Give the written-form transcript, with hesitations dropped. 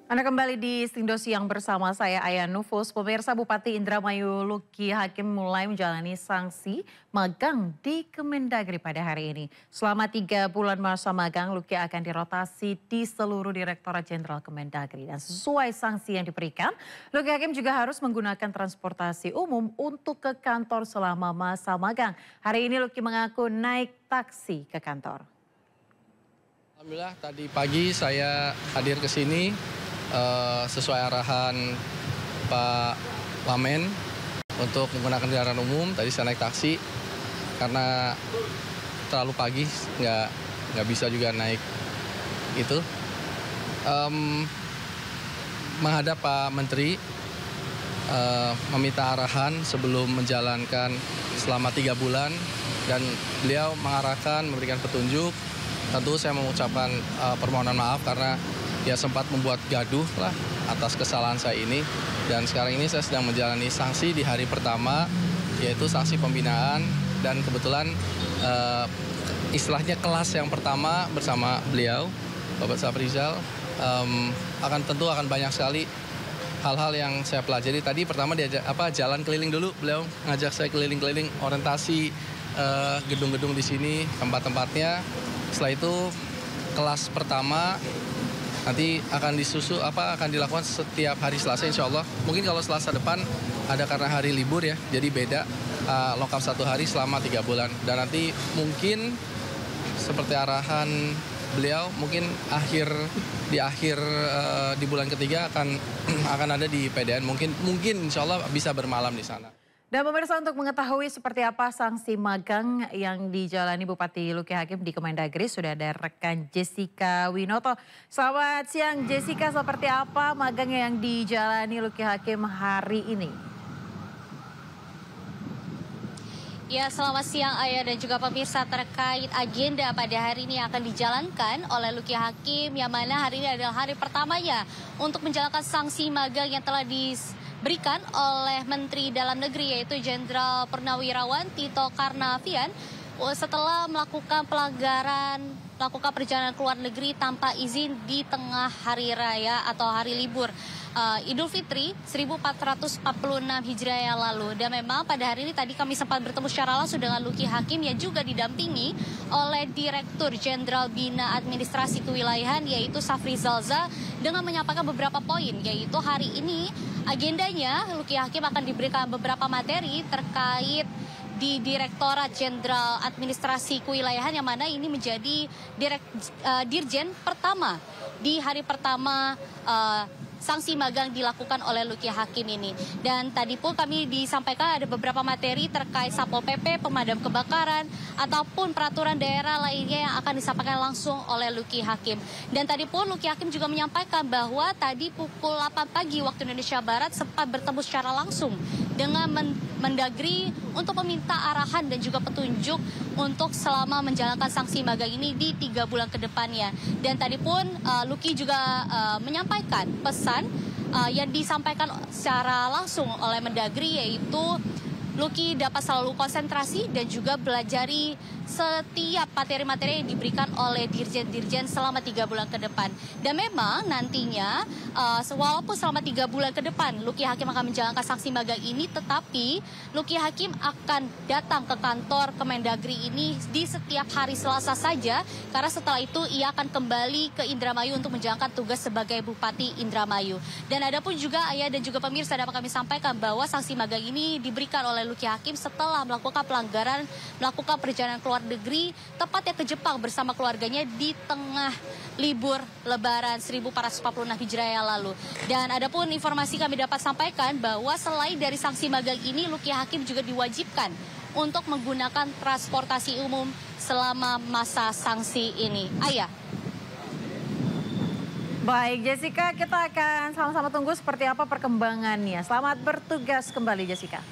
Anda kembali di Istindo Siang bersama saya Aya Nufus. Pemirsa, Bupati Indramayu Luki Hakim mulai menjalani sanksi magang di Kemendagri pada hari ini. Selama 3 bulan masa magang, Luki akan dirotasi di seluruh Direktorat Jenderal Kemendagri. Dan sesuai sanksi yang diberikan, Luki Hakim juga harus menggunakan transportasi umum untuk ke kantor selama masa magang. Hari ini Luki mengaku naik taksi ke kantor. Alhamdulillah tadi pagi saya hadir ke sini sesuai arahan Pak Wamen untuk menggunakan kendaraan umum. Tadi saya naik taksi karena terlalu pagi nggak bisa juga naik itu. Menghadap Pak Menteri meminta arahan sebelum menjalankan selama 3 bulan dan beliau mengarahkan memberikan petunjuk. Tentu saya mengucapkan permohonan maaf karena ya sempat membuat gaduh lah atas kesalahan saya ini. Dan sekarang ini saya sedang menjalani sanksi di hari pertama, yaitu sanksi pembinaan. Dan kebetulan istilahnya kelas yang pertama bersama beliau, Bapak Safrizal, tentu akan banyak sekali hal-hal yang saya pelajari. Tadi pertama jalan keliling dulu, beliau ngajak saya keliling-keliling orientasi gedung-gedung di sini, tempat-tempatnya. Setelah itu kelas pertama nanti akan akan dilakukan setiap hari Selasa insya Allah. Mungkin kalau Selasa depan ada karena hari libur ya, jadi beda lengkap 1 hari selama 3 bulan. Dan nanti mungkin seperti arahan beliau, mungkin di bulan ketiga akan ada di PDN. Mungkin insya Allah bisa bermalam di sana. Dan pemirsa, untuk mengetahui seperti apa sanksi magang yang dijalani Bupati Luki Hakim di Kemendagri, sudah ada rekan Jessica Winoto. Selamat siang Jessica, seperti apa magang yang dijalani Luki Hakim hari ini? Ya, selamat siang Ayah dan juga pemirsa. Terkait agenda pada hari ini akan dijalankan oleh Luki Hakim, yang mana hari ini adalah hari pertamanya untuk menjalankan sanksi magang yang telah diberikan oleh Menteri Dalam Negeri, yaitu Jenderal Purnawirawan Tito Karnavian, setelah melakukan perjalanan ke luar negeri tanpa izin di tengah hari raya atau hari libur Idul Fitri 1446 Hijriah yang lalu. Dan memang pada hari ini tadi kami sempat bertemu secara langsung dengan Luki Hakim yang juga didampingi oleh Direktur Jenderal Bina Administrasi Kewilayahan, yaitu Safrizal Zza, dengan menyampaikan beberapa poin, yaitu hari ini agendanya Luki Hakim akan diberikan beberapa materi terkait di Direktorat Jenderal Administrasi Kewilayahan, yang mana ini menjadi dirjen pertama di hari pertama sanksi magang dilakukan oleh Luki Hakim ini. Dan tadi pun kami disampaikan ada beberapa materi terkait Satpol PP, pemadam kebakaran, ataupun peraturan daerah lainnya yang akan disampaikan langsung oleh Luki Hakim. Dan tadi pun Luki Hakim juga menyampaikan bahwa tadi pukul 8 pagi waktu Indonesia Barat sempat bertemu secara langsung dengan Mendagri untuk meminta arahan dan juga petunjuk untuk selama menjalankan sanksi magang ini di 3 bulan ke depannya. Dan tadi pun Luki juga menyampaikan pesan yang disampaikan secara langsung oleh Mendagri, yaitu Luki dapat selalu konsentrasi dan juga belajari setiap materi-materi yang diberikan oleh dirjen-dirjen selama 3 bulan ke depan. Dan memang nantinya walaupun selama 3 bulan ke depan Luki Hakim akan menjalankan sanksi magang ini, tetapi Luki Hakim akan datang ke kantor Kemendagri ini di setiap hari Selasa saja, karena setelah itu ia akan kembali ke Indramayu untuk menjalankan tugas sebagai Bupati Indramayu. Dan ada pun juga Ayah dan juga pemirsa, dapat kami sampaikan bahwa sanksi magang ini diberikan oleh Luki Hakim setelah melakukan perjalanan ke luar negeri, tepatnya ke Jepang bersama keluarganya di tengah libur Lebaran 1446 Hijriah lalu. Dan ada pun informasi kami dapat sampaikan bahwa selain dari sanksi magang ini, Luki Hakim juga diwajibkan untuk menggunakan transportasi umum selama masa sanksi ini. Ayah. Baik Jessica, kita akan sama-sama tunggu seperti apa perkembangannya. Selamat bertugas kembali Jessica.